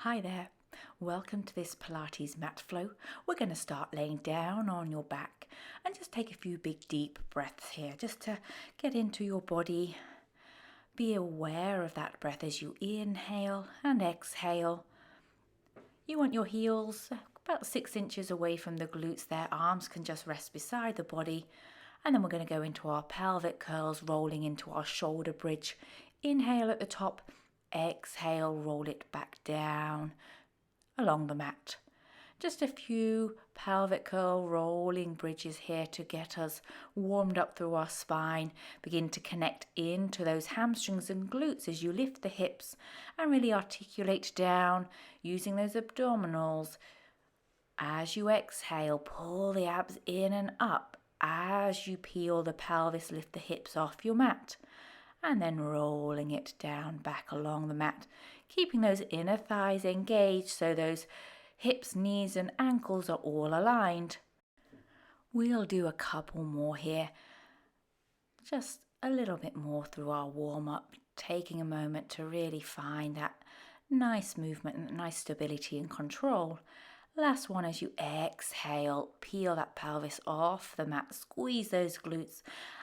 Hi there, welcome to this Pilates mat flow. We're going to start laying down on your back and just take a few big deep breaths here just to get into your body. Be aware of that breath as you inhale and exhale. You want your heels about 6 inches away from the glutes there. Arms can just rest beside the body. And then we're going to go into our pelvic curls, rolling into our shoulder bridge. Inhale at the top. Exhale, roll it back down along the mat. Just a few pelvic curl rolling bridges here to get us warmed up through our spine. Begin to connect into those hamstrings and glutes as you lift the hips and really articulate down using those abdominals. As you exhale, pull the abs in and up. As you peel the pelvis, lift the hips off your mat. And then rolling it down back along the mat, keeping those inner thighs engaged so those hips, knees and ankles are all aligned. We'll do a couple more here, just a little bit more through our warm-up, taking a moment to really find that nice movement and nice stability and control. Last one, as you exhale, peel that pelvis off the mat, squeeze those glutes,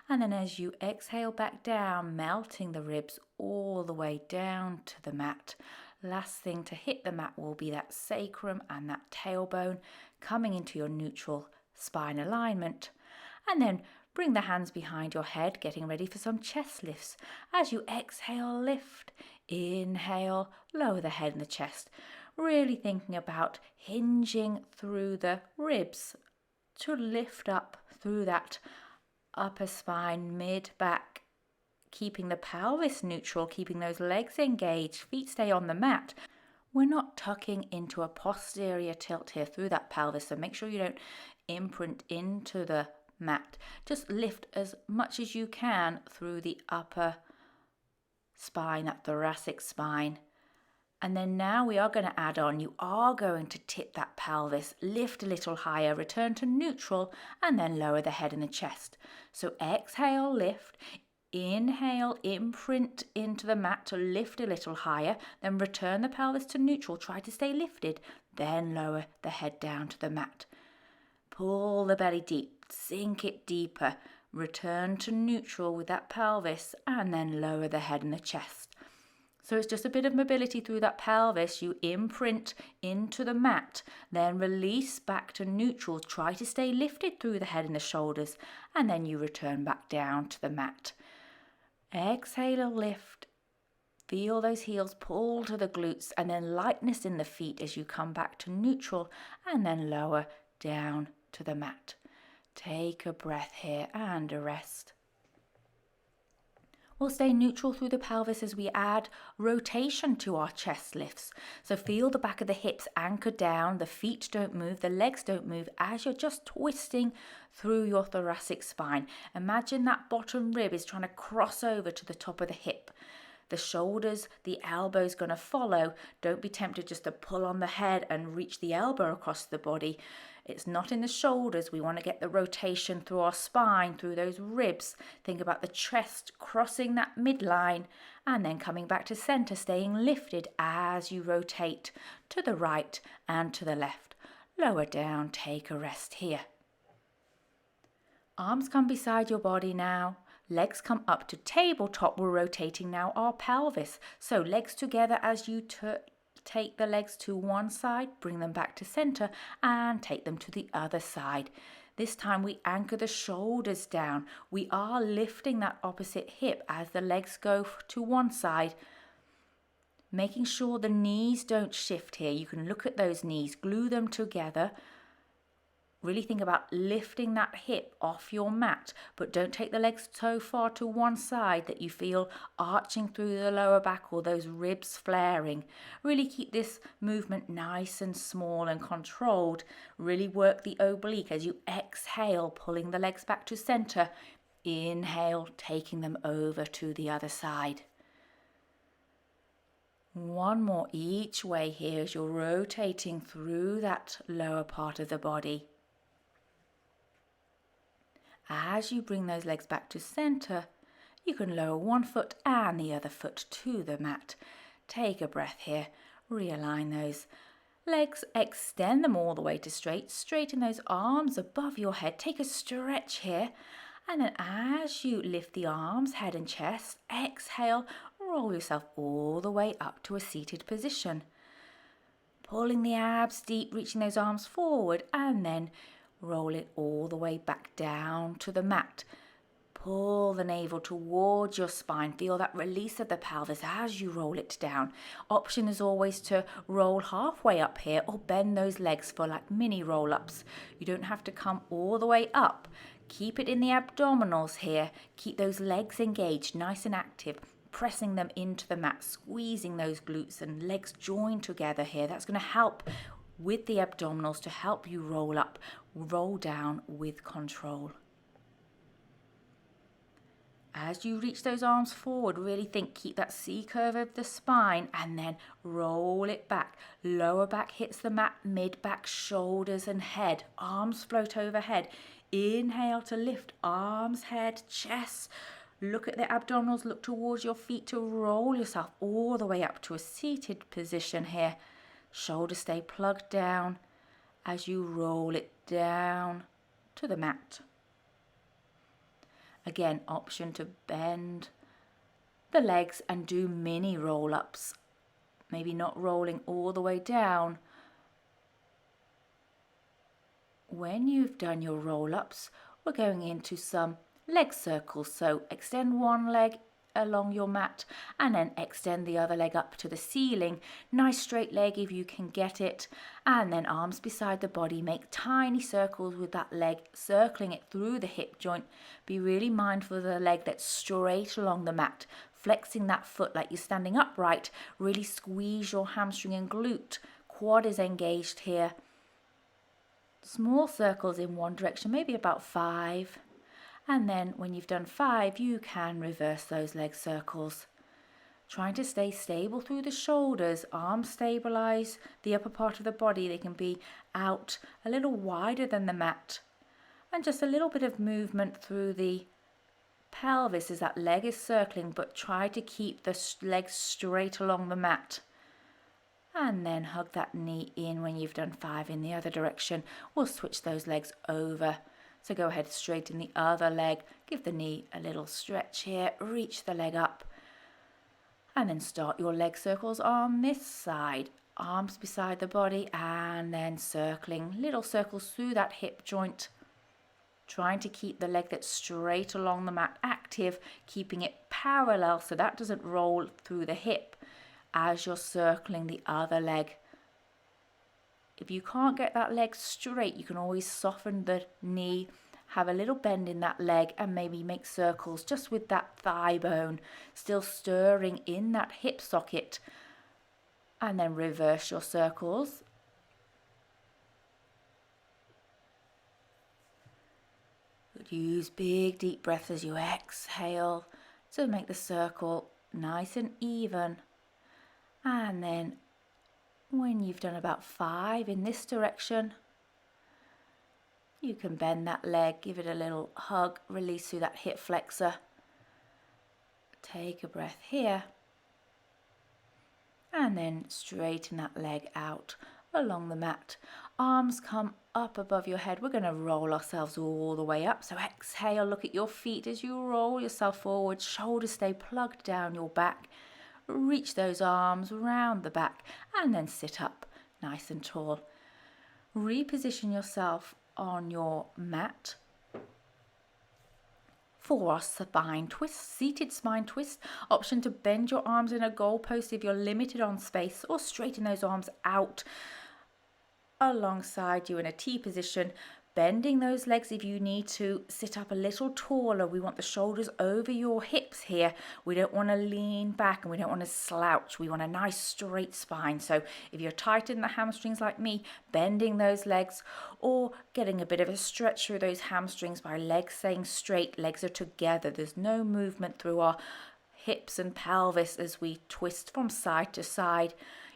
and then as you exhale back down, melting the ribs all the way down to the mat. Last thing to hit the mat will be that sacrum and that tailbone coming into your neutral spine alignment. And then bring the hands behind your head, getting ready for some chest lifts. As you exhale, lift, inhale, lower the head and the chest. Really thinking about hinging through the ribs to lift up through that upper spine, mid-back, keeping the pelvis neutral, keeping those legs engaged, feet stay on the mat. We're not tucking into a posterior tilt here through that pelvis, so make sure you don't imprint into the mat. Just lift as much as you can through the upper spine, that thoracic spine. And then now we are going to add on, you are going to tip that pelvis, lift a little higher, return to neutral, and then lower the head and the chest. So exhale, lift, inhale, imprint into the mat to lift a little higher, then return the pelvis to neutral, try to stay lifted, then lower the head down to the mat. Pull the belly deep, sink it deeper, return to neutral with that pelvis, and then lower the head and the chest. So it's just a bit of mobility through that pelvis. You imprint into the mat, then release back to neutral. Try to stay lifted through the head and the shoulders, and then you return back down to the mat. Exhale, lift. Feel those heels pull to the glutes, and then lightness in the feet as you come back to neutral, and then lower down to the mat. Take a breath here and a rest. We'll stay neutral through the pelvis as we add rotation to our chest lifts. So feel the back of the hips anchored down, the feet don't move, the legs don't move as you're just twisting through your thoracic spine. Imagine that bottom rib is trying to cross over to the top of the hip. The shoulders, the elbows going to follow. Don't be tempted just to pull on the head and reach the elbow across the body. It's not in the shoulders. We want to get the rotation through our spine, through those ribs. Think about the chest crossing that midline and then coming back to center, staying lifted as you rotate to the right and to the left. Lower down, take a rest here. Arms come beside your body now. Legs come up to tabletop. We're rotating now our pelvis. So legs together as you take the legs to one side, bring them back to center and take them to the other side. This time we anchor the shoulders down. We are lifting that opposite hip as the legs go to one side. Making sure the knees don't shift here. You can look at those knees, glue them together. Really think about lifting that hip off your mat, but don't take the legs so far to one side that you feel arching through the lower back or those ribs flaring. Really keep this movement nice and small and controlled. Really work the oblique as you exhale, pulling the legs back to center. Inhale, taking them over to the other side. One more each way here as you're rotating through that lower part of the body. As you bring those legs back to center, you can lower one foot and the other foot to the mat. Take a breath here. Realign those legs, extend them all the way to straight. Straighten those arms above your head. Take a stretch here. And then as you lift the arms, head and chest, exhale, roll yourself all the way up to a seated position. Pulling the abs deep, reaching those arms forward, and then roll it all the way back down to the mat. Pull the navel towards your spine. Feel that release of the pelvis as you roll it down. Option is always to roll halfway up here or bend those legs for like mini roll-ups. You don't have to come all the way up. Keep it in the abdominals here. Keep those legs engaged, nice and active. Pressing them into the mat, squeezing those glutes and legs joined together here. That's going to help with the abdominals to help you roll up, roll down with control. As you reach those arms forward, really think, keep that C curve of the spine and then roll it back. Lower back hits the mat, mid back, shoulders and head. Arms float overhead. Inhale to lift, arms, head, chest. Look at the abdominals, look towards your feet to roll yourself all the way up to a seated position here. Shoulders stay plugged down as you roll it down to the mat. Again, option to bend the legs and do mini roll-ups. Maybe not rolling all the way down. When you've done your roll-ups, we're going into some leg circles. So extend one leg along your mat and then extend the other leg up to the ceiling. Nice straight leg if you can get it. And then arms beside the body. Make tiny circles with that leg, circling it through the hip joint. Be really mindful of the leg that's straight along the mat. Flexing that foot like you're standing upright. Really squeeze your hamstring and glute. Quad is engaged here. Small circles in one direction, maybe about 5. And then when you've done 5, you can reverse those leg circles. Trying to stay stable through the shoulders, arms stabilize the upper part of the body. They can be out a little wider than the mat. And just a little bit of movement through the pelvis as that leg is circling, but try to keep the legs straight along the mat. And then hug that knee in when you've done 5 in the other direction. We'll switch those legs over. So go ahead, straighten the other leg, give the knee a little stretch here, reach the leg up, and then start your leg circles on this side. Arms beside the body and then circling, little circles through that hip joint, trying to keep the leg that's straight along the mat active, keeping it parallel so that doesn't roll through the hip as you're circling the other leg. If you can't get that leg straight, you can always soften the knee, have a little bend in that leg and maybe make circles just with that thigh bone, still stirring in that hip socket. And then reverse your circles. Use big deep breaths as you exhale to make the circle nice and even. And then when you've done about 5 in this direction, you can bend that leg, give it a little hug, release through that hip flexor. Take a breath here. And then straighten that leg out along the mat. Arms come up above your head. We're going to roll ourselves all the way up. So exhale, look at your feet as you roll yourself forward. Shoulders stay plugged down your back. Reach those arms round the back and then sit up nice and tall. Reposition yourself on your mat for a spine twist, seated spine twist. Option to bend your arms in a goalpost if you're limited on space, or straighten those arms out alongside you in a T position. Bending those legs if you need to. Sit up a little taller. We want the shoulders over your hips here. We don't want to lean back and we don't want to slouch. We want a nice straight spine. So if you're tight in the hamstrings like me, bending those legs or getting a bit of a stretch through those hamstrings by legs staying straight. Legs are together. There's no movement through our hips and pelvis as we twist from side to side.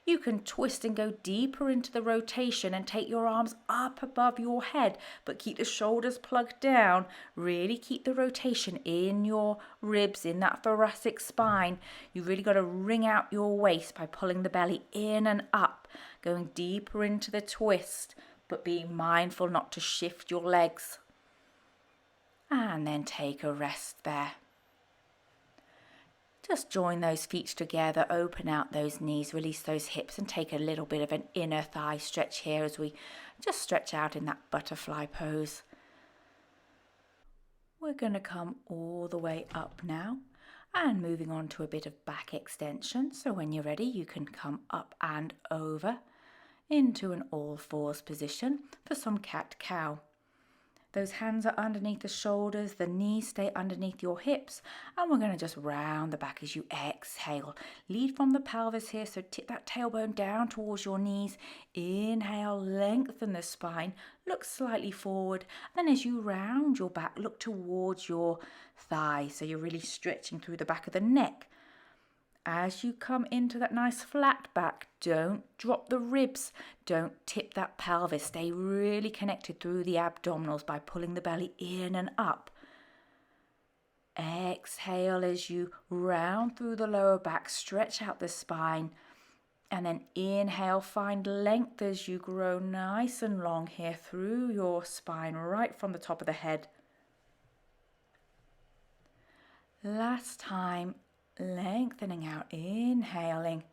You can twist and go deeper into the rotation and take your arms up above your head, but keep the shoulders plugged down. Really keep the rotation in your ribs, in that thoracic spine. You've really got to wring out your waist by pulling the belly in and up, going deeper into the twist, but being mindful not to shift your legs. And then take a rest there. Just join those feet together, open out those knees, release those hips, and take a little bit of an inner thigh stretch here as we just stretch out in that butterfly pose. We're going to come all the way up now and moving on to a bit of back extension. So when you're ready, you can come up and over into an all fours position for some cat-cow. Those hands are underneath the shoulders, the knees stay underneath your hips, and we're going to just round the back as you exhale. Lead from the pelvis here, so tip that tailbone down towards your knees. Inhale, lengthen the spine, look slightly forward. Then as you round your back, look towards your thighs, so you're really stretching through the back of the neck. As you come into that nice flat back, don't drop the ribs, don't tip that pelvis. Stay really connected through the abdominals by pulling the belly in and up. Exhale as you round through the lower back, stretch out the spine. And then inhale, find length as you grow nice and long here through your spine, right from the top of the head. Last time. Lengthening out, inhaling,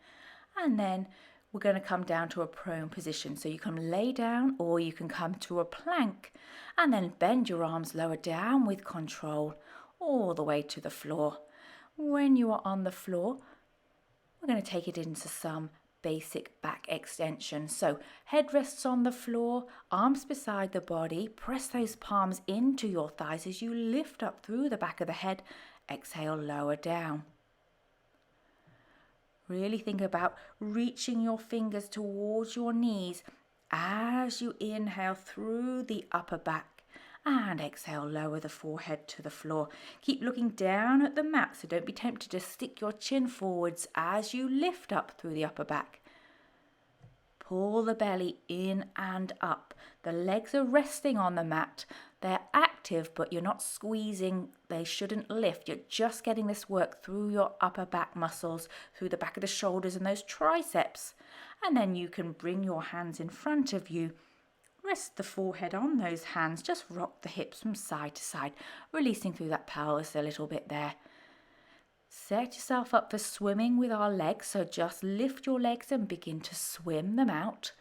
and then we're going to come down to a prone position. So you can lay down or you can come to a plank and then bend your arms lower down with control all the way to the floor. When you are on the floor, we're going to take it into some basic back extension. So head rests on the floor, arms beside the body, press those palms into your thighs as you lift up through the back of the head. Exhale, lower down. Really think about reaching your fingers towards your knees as you inhale through the upper back and exhale, lower the forehead to the floor. Keep looking down at the mat, so don't be tempted to stick your chin forwards as you lift up through the upper back. Pull the belly in and up. The legs are resting on the mat. They're active, but you're not squeezing. They shouldn't lift. You're just getting this work through your upper back muscles, through the back of the shoulders and those triceps. And then you can bring your hands in front of you. Rest the forehead on those hands. Just rock the hips from side to side, releasing through that pelvis a little bit there. Set yourself up for swimming with our legs, so just lift your legs and begin to swim them out.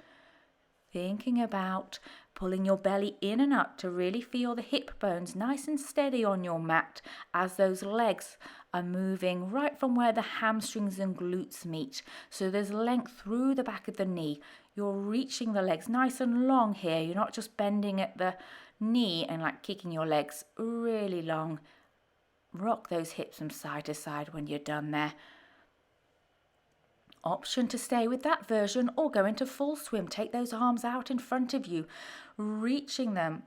Thinking about pulling your belly in and up to really feel the hip bones nice and steady on your mat as those legs are moving right from where the hamstrings and glutes meet. So there's length through the back of the knee. You're reaching the legs nice and long here. You're not just bending at the knee and like kicking your legs really long. Rock those hips from side to side when you're done there. Option to stay with that version or go into full swim. Take those arms out in front of you, reaching them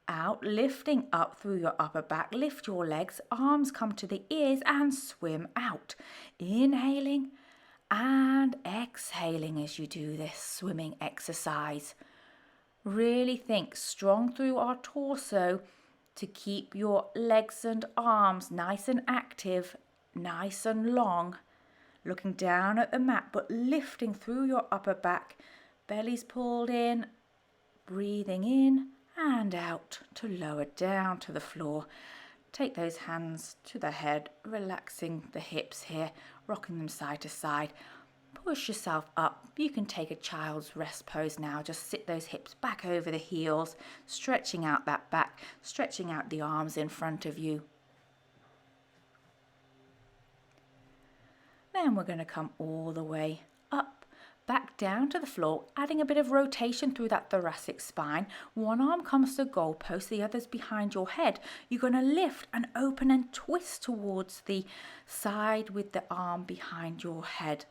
out, lifting up through your upper back. Lift your legs, arms come to the ears and swim out. Inhaling and exhaling as you do this swimming exercise. Really think strong through our torso to keep your legs and arms nice and active, nice and long. Looking down at the mat, but lifting through your upper back. Belly's pulled in, breathing in and out to lower down to the floor. Take those hands to the head, relaxing the hips here, rocking them side to side. Push yourself up. You can take a child's rest pose now. Just sit those hips back over the heels, stretching out that back, stretching out the arms in front of you. Then we're going to come all the way up, back down to the floor, adding a bit of rotation through that thoracic spine. One arm comes to the goalpost, the other's behind your head. You're going to lift and open and twist towards the side with the arm behind your head.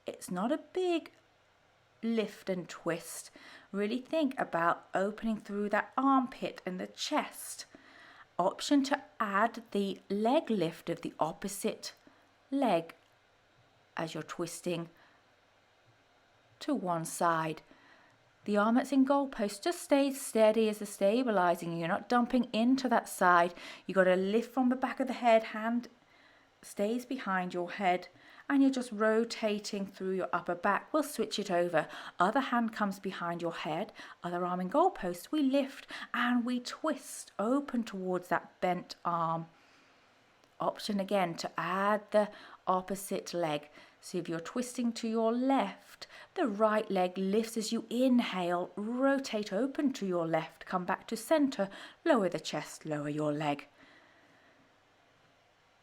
It's not a big lift and twist. Really think about opening through that armpit and the chest. Option to add the leg lift of the opposite leg as you're twisting to one side. The arm that's in goalpost just stays steady as the stabilizing. You're not dumping into that side. You got to lift from the back of the head, hand stays behind your head, and you're just rotating through your upper back. We'll switch it over. Other hand comes behind your head, other arm in goalpost. We lift and we twist open towards that bent arm. Option again to add the opposite leg. So if you're twisting to your left, the right leg lifts as you inhale, rotate open to your left, come back to center, lower the chest, lower your leg.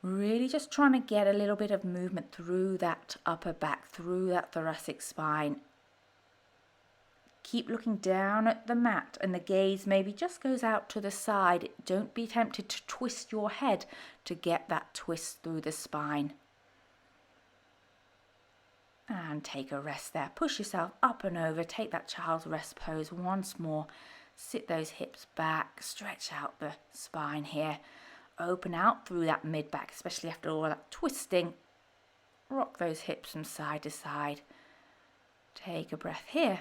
Really just trying to get a little bit of movement through that upper back, through that thoracic spine. Keep looking down at the mat and the gaze maybe just goes out to the side. Don't be tempted to twist your head to get that twist through the spine. And take a rest there. Push yourself up and over. Take that child's rest pose once more. Sit those hips back. Stretch out the spine here. Open out through that mid-back, especially after all that twisting. Rock those hips from side to side. Take a breath here.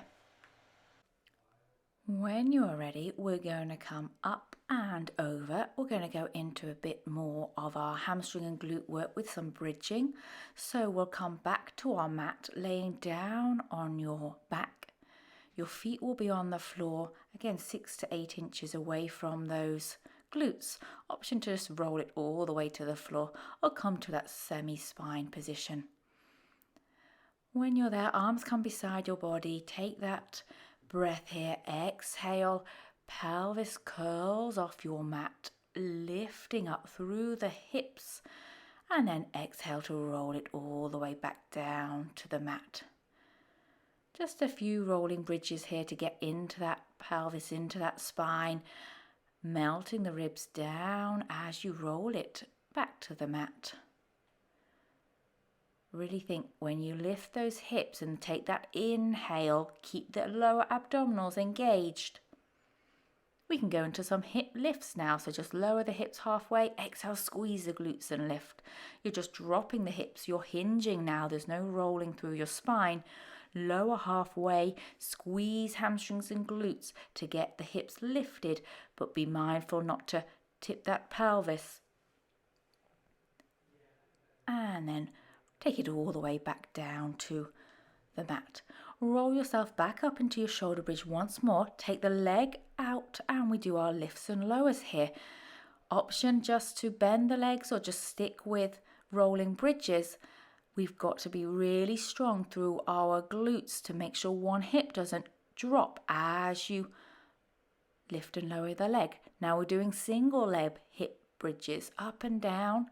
When you're ready, we're going to come up and over. We're going to go into a bit more of our hamstring and glute work with some bridging. So we'll come back to our mat, laying down on your back. Your feet will be on the floor, again 6 to 8 inches away from those glutes. Option to just roll it all the way to the floor or come to that semi-spine position. When you're there, arms come beside your body. Take that breath here. Exhale, pelvis curls off your mat, lifting up through the hips, and then exhale to roll it all the way back down to the mat. Just a few rolling bridges here to get into that pelvis, into that spine, melting the ribs down as you roll it back to the mat. Really think when you lift those hips and take that inhale, keep the lower abdominals engaged. We can go into some hip lifts now, so just lower the hips halfway, exhale, squeeze the glutes and lift. You're just dropping the hips, you're hinging now, there's no rolling through your spine. Lower halfway, squeeze hamstrings and glutes to get the hips lifted, but be mindful not to tip that pelvis. And then take it all the way back down to the mat. Roll yourself back up into your shoulder bridge once more. Take the leg out and we do our lifts and lowers here. Option just to bend the legs or just stick with rolling bridges. We've got to be really strong through our glutes to make sure one hip doesn't drop as you lift and lower the leg. Now we're doing single leg hip bridges up and down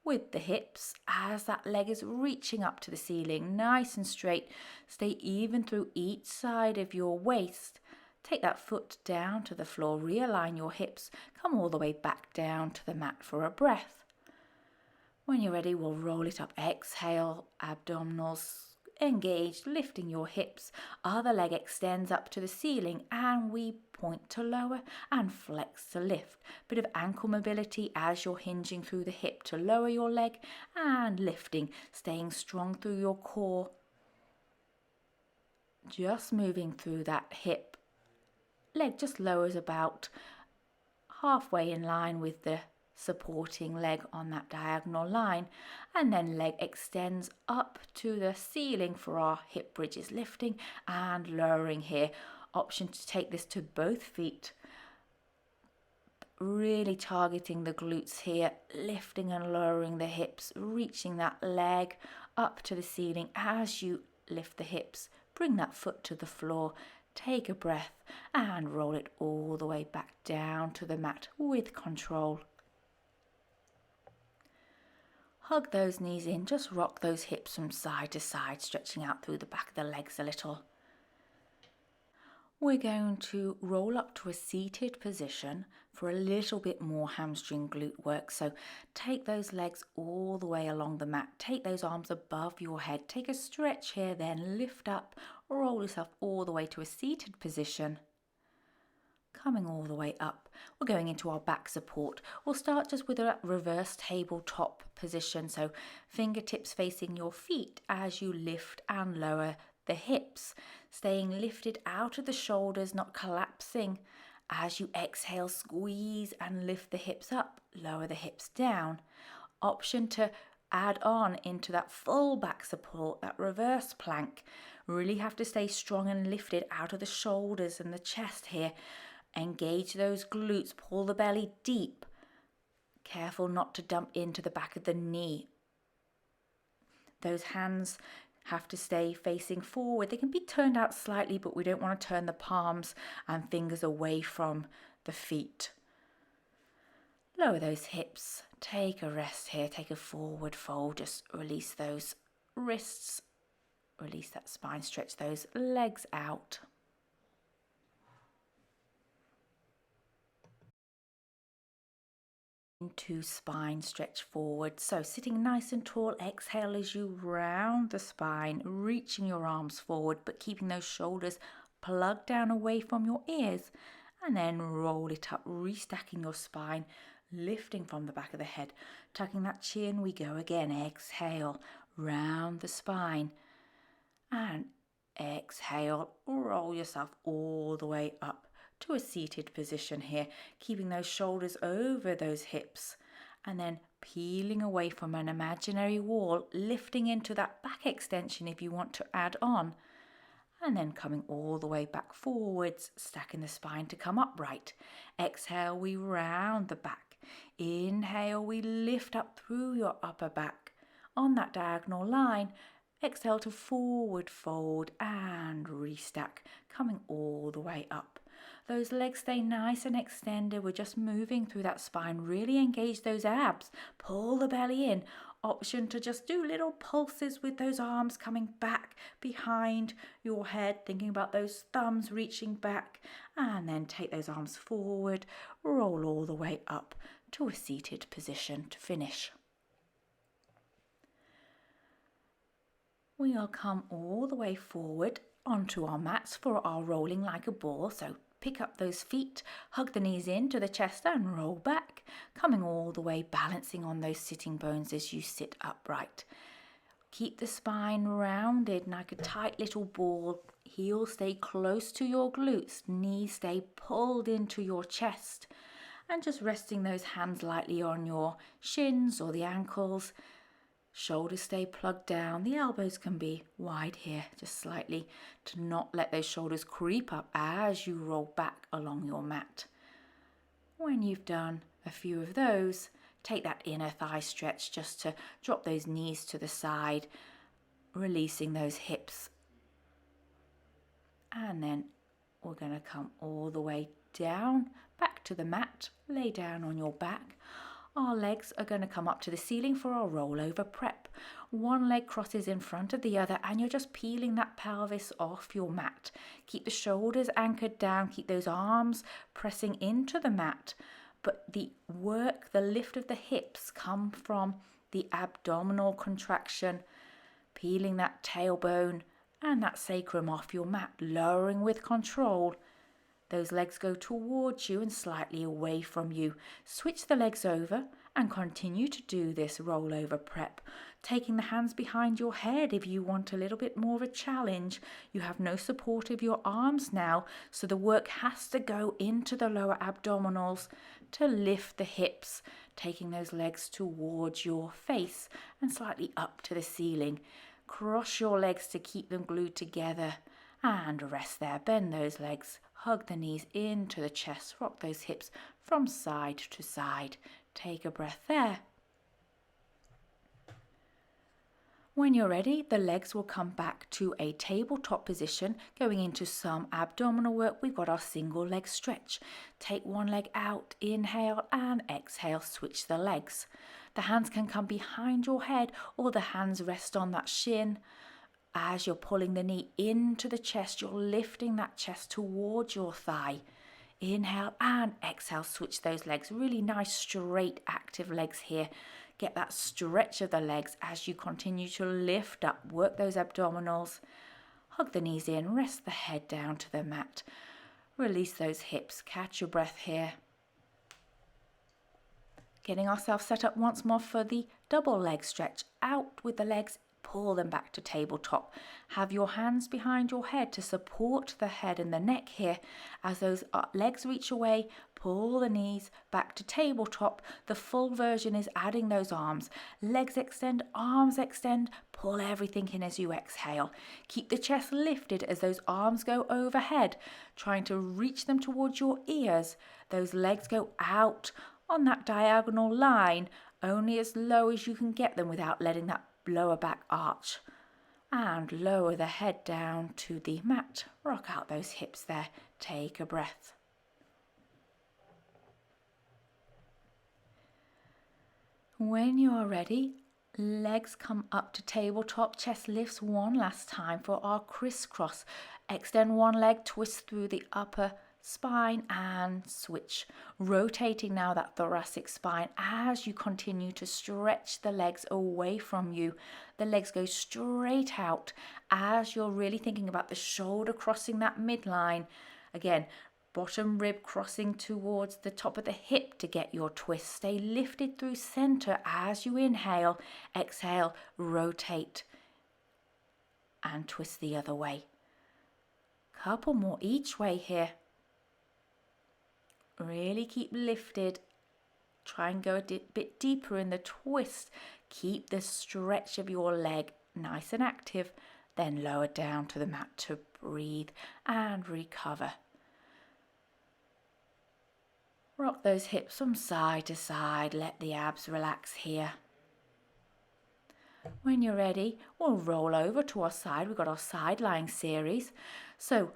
with the hips as that leg is reaching up to the ceiling, nice and straight. Stay even through each side of your waist. Take that foot down to the floor, realign your hips, come all the way back down to the mat for a breath. When you're ready, we'll roll it up. Exhale, abdominals engaged, lifting your hips. Other leg extends up to the ceiling and we point to lower and flex to lift. Bit of ankle mobility as you're hinging through the hip to lower your leg and lifting, staying strong through your core. Just moving through that hip. Leg just lowers about halfway in line with the supporting leg on that diagonal line, and then leg extends up to the ceiling for our hip bridges, lifting and lowering here. Option to take this to both feet, really targeting the glutes here, lifting and lowering the hips, reaching that leg up to the ceiling as you lift the hips. Bring that foot to the floor, take a breath and roll it all the way back down to the mat with control. Hug those knees in, just rock those hips from side to side, stretching out through the back of the legs a little. We're going to roll up to a seated position for a little bit more hamstring glute work. So take those legs all the way along the mat, take those arms above your head, take a stretch here, then lift up, roll yourself all the way to a seated position. Coming all the way up, we're going into our back support. We'll start just with a reverse tabletop position, so fingertips facing your feet as you lift and lower the hips, staying lifted out of the shoulders, not collapsing. As you exhale, squeeze and lift the hips up, lower the hips down. Option to add on into that full back support, that reverse plank. Really have to stay strong and lifted out of the shoulders and the chest here. Engage those glutes, pull the belly deep. Careful not to dump into the back of the knee. Those hands have to stay facing forward. They can be turned out slightly, but we don't want to turn the palms and fingers away from the feet. Lower those hips. Take a rest here. Take a forward fold. Just release those wrists. Release that spine. Stretch those legs out. Into spine stretch forward. So sitting nice and tall, exhale as you round the spine, reaching your arms forward, but keeping those shoulders plugged down away from your ears. And then roll it up, restacking your spine, lifting from the back of the head, tucking that chin. We go again. Exhale, round the spine. And exhale, roll yourself all the way up to a seated position here, keeping those shoulders over those hips, and then peeling away from an imaginary wall, lifting into that back extension if you want to add on, and then coming all the way back forwards, stacking the spine to come upright. Exhale, we round the back. Inhale, we lift up through your upper back on that diagonal line. Exhale to forward fold and restack, coming all the way up. Those legs stay nice and extended. We're just moving through that spine. Really engage those abs. Pull the belly in. Option to just do little pulses with those arms coming back behind your head, thinking about those thumbs reaching back, and then take those arms forward, roll all the way up to a seated position to finish. We'll come all the way forward onto our mats for our rolling like a ball. So pick up those feet, hug the knees into the chest and roll back, coming all the way, balancing on those sitting bones as you sit upright. Keep the spine rounded like a tight little ball. Heels stay close to your glutes, knees stay pulled into your chest, and just resting those hands lightly on your shins or the ankles. Shoulders stay plugged down. The elbows can be wide here, just slightly, to not let those shoulders creep up as you roll back along your mat. When you've done a few of those, take that inner thigh stretch just to drop those knees to the side, releasing those hips. And then we're going to come all the way down, back to the mat, lay down on your back. Our legs are going to come up to the ceiling for our rollover prep. One leg crosses in front of the other and you're just peeling that pelvis off your mat. Keep the shoulders anchored down, keep those arms pressing into the mat. But the work, the lift of the hips come from the abdominal contraction, peeling that tailbone and that sacrum off your mat, lowering with control. Those legs go towards you and slightly away from you. Switch the legs over and continue to do this rollover prep. Taking the hands behind your head if you want a little bit more of a challenge. You have no support of your arms now, so the work has to go into the lower abdominals to lift the hips. Taking those legs towards your face and slightly up to the ceiling. Cross your legs to keep them glued together and rest there. Bend those legs. Hug the knees into the chest, rock those hips from side to side. Take a breath there. When you're ready, the legs will come back to a tabletop position, going into some abdominal work. We've got our single leg stretch. Take one leg out, inhale and exhale, switch the legs. The hands can come behind your head or the hands rest on that shin. As you're pulling the knee into the chest, you're lifting that chest towards your thigh. Inhale and exhale, switch those legs. Really nice, straight, active legs here. Get that stretch of the legs as you continue to lift up. Work those abdominals. Hug the knees in, rest the head down to the mat. Release those hips. Catch your breath here. Getting ourselves set up once more for the double leg stretch. Out with the legs, pull them back to tabletop. Have your hands behind your head to support the head and the neck here. As those legs reach away, pull the knees back to tabletop. The full version is adding those arms. Legs extend, arms extend, pull everything in as you exhale. Keep the chest lifted as those arms go overhead, trying to reach them towards your ears. Those legs go out on that diagonal line, only as low as you can get them without letting that lower back arch. And lower the head down to the mat. Rock out those hips there. Take a breath. When you are ready, legs come up to tabletop, chest lifts one last time for our crisscross. Extend one leg, twist through the upper spine and switch. Rotating now that thoracic spine as you continue to stretch the legs away from you. The legs go straight out as you're really thinking about the shoulder crossing that midline. Again, bottom rib crossing towards the top of the hip to get your twist. Stay lifted through center as you inhale. Exhale, rotate and twist the other way. Couple more each way here. Really keep lifted. Try and go a bit deeper in the twist. Keep the stretch of your leg nice and active. Then lower down to the mat to breathe and recover. Rock those hips from side to side. Let the abs relax here. When you're ready, we'll roll over to our side. We've got our side lying series. So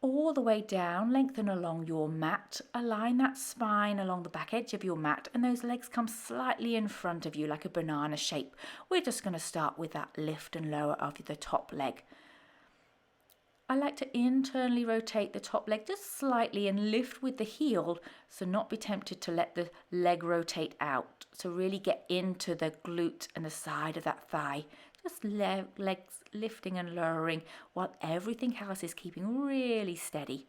all the way down, lengthen along your mat. Align that spine along the back edge of your mat and those legs come slightly in front of you like a banana shape. We're just going to start with that lift and lower of the top leg. I like to internally rotate the top leg just slightly and lift with the heel, so not be tempted to let the leg rotate out. So really get into the glute and the side of that thigh. Just legs lifting and lowering while everything else is keeping really steady.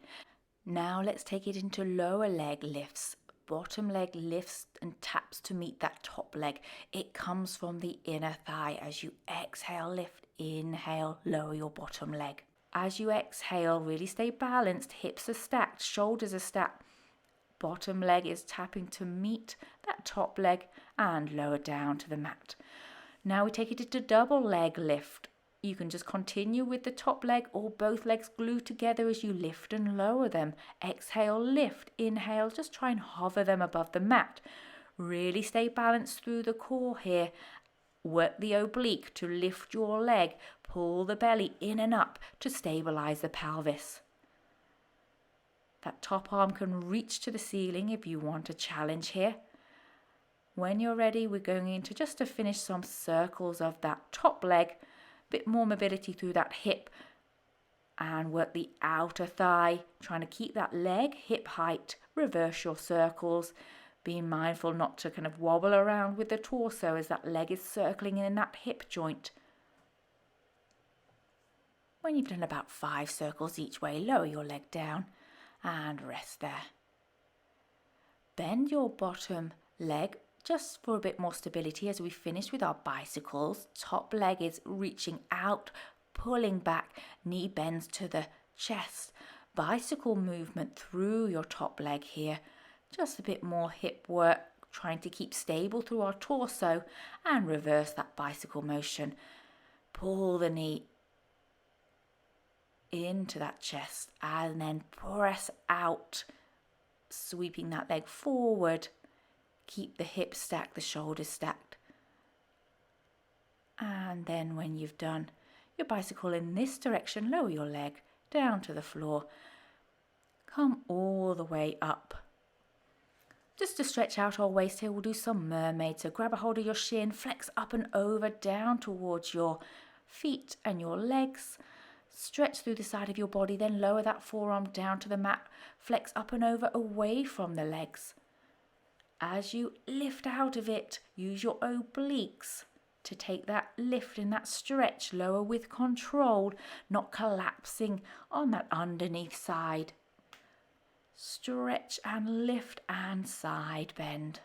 Now let's take it into lower leg lifts. Bottom leg lifts and taps to meet that top leg. It comes from the inner thigh. As you exhale, lift, inhale, lower your bottom leg. As you exhale, really stay balanced. Hips are stacked, shoulders are stacked. Bottom leg is tapping to meet that top leg and lower down to the mat. Now we take it into double leg lift. You can just continue with the top leg or both legs glued together as you lift and lower them. Exhale, lift, inhale, just try and hover them above the mat. Really stay balanced through the core here. Work the oblique to lift your leg. Pull the belly in and up to stabilize the pelvis. That top arm can reach to the ceiling if you want a challenge here. When you're ready, we're going into just to finish some circles of that top leg. Bit more mobility through that hip and work the outer thigh, trying to keep that leg hip height. Reverse your circles. Being mindful not to kind of wobble around with the torso as that leg is circling in that hip joint. When you've done about 5 circles each way, lower your leg down and rest there. Bend your bottom leg just for a bit more stability as we finish with our bicycles. Top leg is reaching out, pulling back, knee bends to the chest. Bicycle movement through your top leg here. Just a bit more hip work, trying to keep stable through our torso and reverse that bicycle motion. Pull the knee into that chest and then press out, sweeping that leg forward. Keep the hips stacked, the shoulders stacked. And then when you've done your bicycle in this direction, lower your leg down to the floor. Come all the way up. Just to stretch out our waist here, we'll do some mermaid. So grab a hold of your shin, flex up and over, down towards your feet and your legs. Stretch through the side of your body, then lower that forearm down to the mat. Flex up and over, away from the legs. As you lift out of it, use your obliques to take that lift and that stretch, lower with control, not collapsing on that underneath side. Stretch and lift and side bend.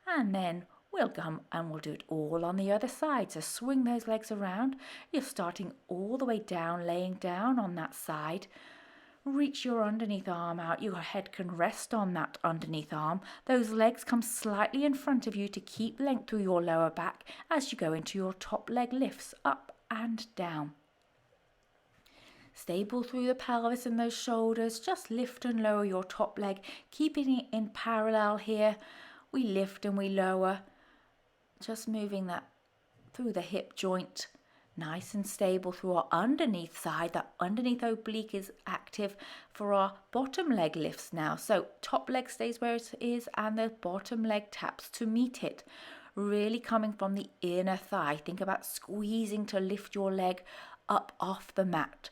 And then We'll come and we'll do it all on the other side. So swing those legs around. You're starting all the way down, laying down on that side. Reach your underneath arm out. Your head can rest on that underneath arm. Those legs come slightly in front of you to keep length through your lower back as you go into your top leg lifts up and down. Stable through the pelvis and those shoulders. Just lift and lower your top leg, keeping it in parallel here. We lift and we lower, just moving that through the hip joint. Nice and stable through our underneath side. That underneath oblique is active for our bottom leg lifts now. So top leg stays where it is and the bottom leg taps to meet it. Really coming from the inner thigh. Think about squeezing to lift your leg up off the mat.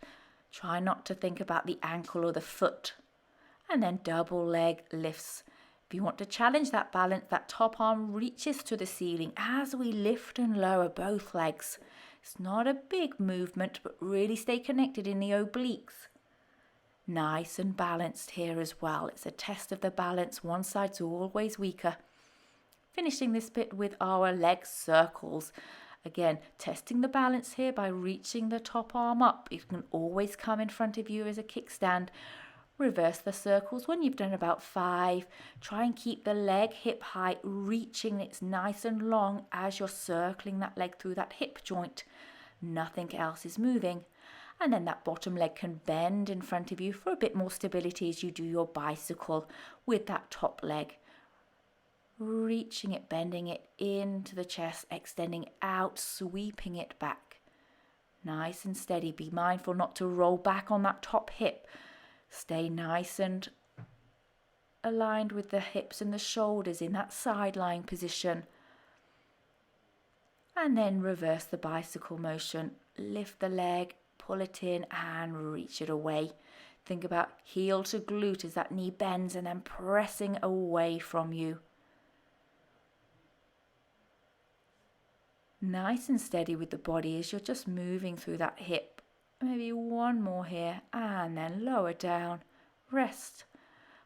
Try not to think about the ankle or the foot. And then double leg lifts. If you want to challenge that balance, that top arm reaches to the ceiling as we lift and lower both legs. It's not a big movement, but really stay connected in the obliques. Nice and balanced here as well. It's a test of the balance. One side's always weaker. Finishing this bit with our leg circles. Again, testing the balance here by reaching the top arm up. It can always come in front of you as a kickstand. Reverse the circles when you've done about 5. Try and keep the leg hip height reaching. It's nice and long as you're circling that leg through that hip joint. Nothing else is moving. And then that bottom leg can bend in front of you for a bit more stability as you do your bicycle with that top leg. Reaching it, bending it into the chest, extending out, sweeping it back. Nice and steady. Be mindful not to roll back on that top hip. Stay nice and aligned with the hips and the shoulders in that side lying position. And then reverse the bicycle motion. Lift the leg, pull it in and reach it away. Think about heel to glute as that knee bends and then pressing away from you. Nice and steady with the body as you're just moving through that hip. Maybe one more here and then lower down. Rest.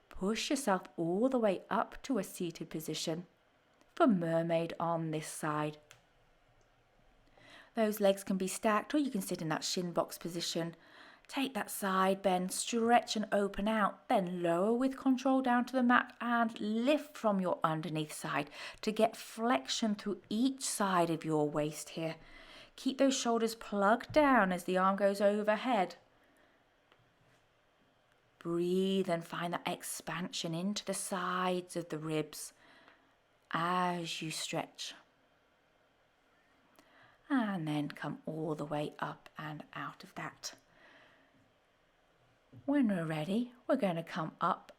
Push yourself all the way up to a seated position for mermaid on this side. Those legs can be stacked or you can sit in that shin box position. Take that side bend, stretch and open out, then lower with control down to the mat and lift from your underneath side to get flexion through each side of your waist here. Keep those shoulders plugged down as the arm goes overhead. Breathe and find that expansion into the sides of the ribs as you stretch. And then come all the way up and out of that. When we're ready, we're going to come up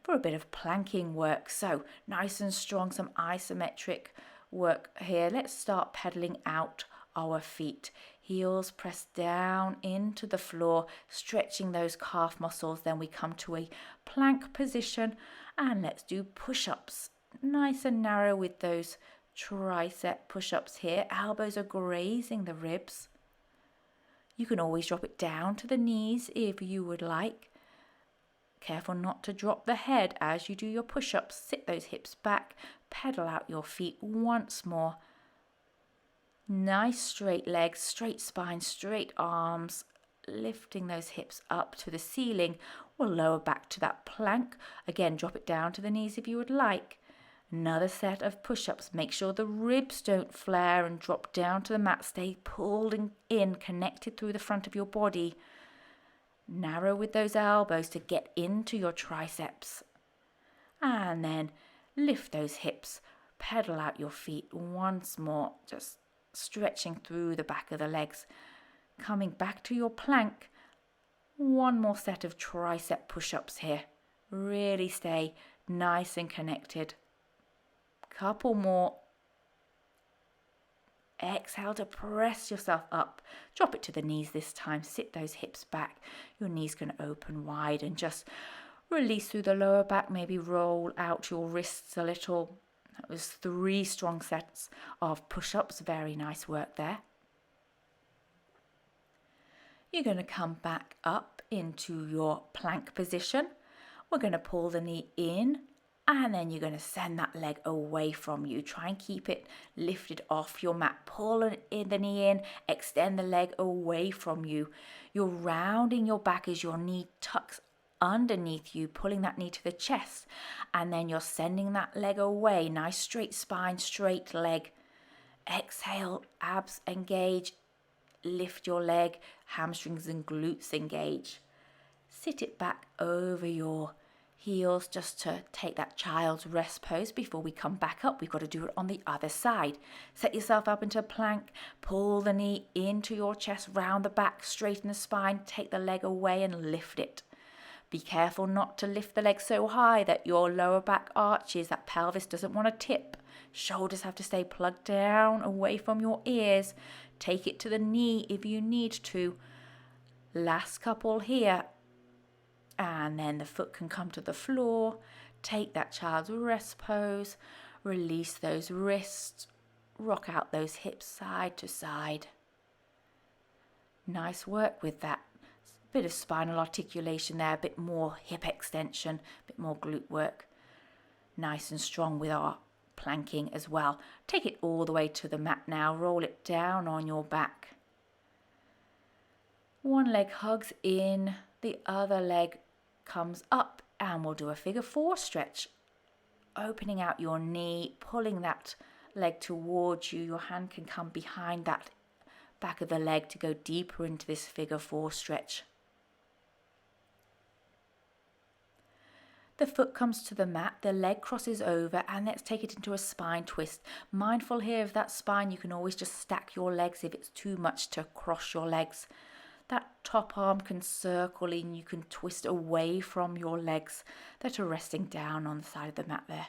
for a bit of planking work. So nice and strong, some isometric work here. Let's start pedaling out our feet. Heels press down into the floor, stretching those calf muscles. Then we come to a plank position and let's do push-ups. Nice and narrow with those tricep push-ups here. Elbows are grazing the ribs. You can always drop it down to the knees if you would like. Careful not to drop the head as you do your push-ups. Sit those hips back, pedal out your feet once more. Nice straight legs, straight spine, straight arms, lifting those hips up to the ceiling. We'll lower back to that plank. Again, drop it down to the knees if you would like. Another set of push-ups. Make sure the ribs don't flare and drop down to the mat. Stay pulled in, connected through the front of your body. Narrow with those elbows to get into your triceps. And then lift those hips. Pedal out your feet once more. Just stretching through the back of the legs. Coming back to your plank. One more set of tricep push-ups here. Really stay nice and connected. Couple more. Exhale to press yourself up. Drop it to the knees this time. Sit those hips back. Your knees can open wide and just release through the lower back. Maybe roll out your wrists a little. That was 3 strong sets of push-ups. Very nice work there. You're going to come back up into your plank position. We're going to pull the knee in And then you're going to send that leg away from you. Try and keep it lifted off your mat. Pull the knee in, extend the leg away from you. You're rounding your back as your knee tucks underneath you, pulling that knee to the chest. And then you're sending that leg away. Nice straight spine, straight leg. Exhale, abs engage. Lift your leg, hamstrings and glutes engage. Sit it back over your heels just to take that child's rest pose before we come back up. We've got to do it on the other side. Set yourself up into a plank, pull the knee into your chest, round the back, straighten the spine, take the leg away and lift it. Be careful not to lift the leg so high that your lower back arches, that pelvis doesn't want to tip. Shoulders have to stay plugged down away from your ears. Take it to the knee if you need to. Last couple here. And then the foot can come to the floor. Take that child's rest pose. Release those wrists. Rock out those hips side to side. Nice work with that. Bit of spinal articulation there, a bit more hip extension, a bit more glute work. Nice and strong with our planking as well. Take it all the way to the mat now. Roll it down on your back. One leg hugs in, the other leg comes up, and we'll do a figure four stretch. Opening out your knee, pulling that leg towards you. Your hand can come behind that back of the leg to go deeper into this figure four stretch. The foot comes to the mat, the leg crosses over, and let's take it into a spine twist. Mindful here of that spine, you can always just stack your legs if it's too much to cross your legs. That top arm can circle in, you can twist away from your legs that are resting down on the side of the mat there.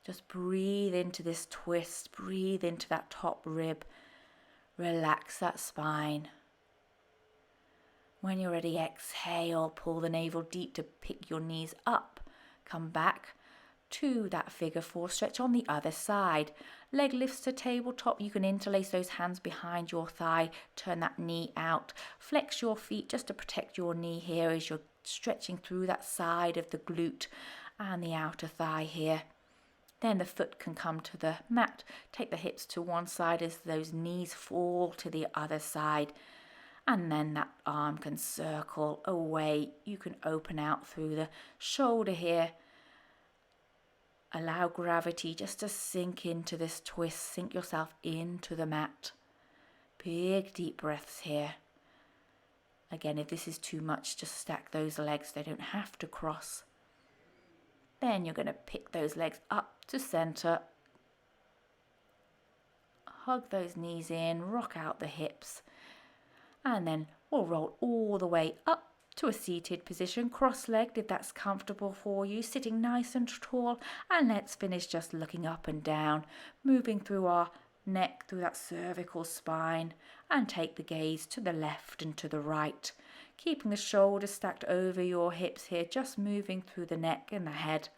Just breathe into this twist, breathe into that top rib, relax that spine. When you're ready, exhale, pull the navel deep to pick your knees up. Come back to that figure four stretch on the other side. Leg lifts to tabletop. You can interlace those hands behind your thigh. Turn that knee out. Flex your feet just to protect your knee here as you're stretching through that side of the glute and the outer thigh here. Then the foot can come to the mat. Take the hips to one side as those knees fall to the other side. And then that arm can circle away. You can open out through the shoulder here. Allow gravity just to sink into this twist. Sink yourself into the mat. Big deep breaths here. Again, if this is too much, just stack those legs. They don't have to cross. Then you're going to pick those legs up to center. Hug those knees in. Rock out the hips. And then we'll roll all the way up to a seated position, cross-legged if that's comfortable for you, sitting nice and tall. And let's finish just looking up and down, moving through our neck, through that cervical spine, and take the gaze to the left and to the right, keeping the shoulders stacked over your hips here, just moving through the neck and the head.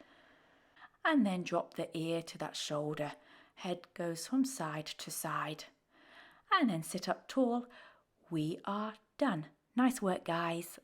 And then drop the ear to that shoulder. Head goes from side to side. And then sit up tall. We are done. Nice work, guys.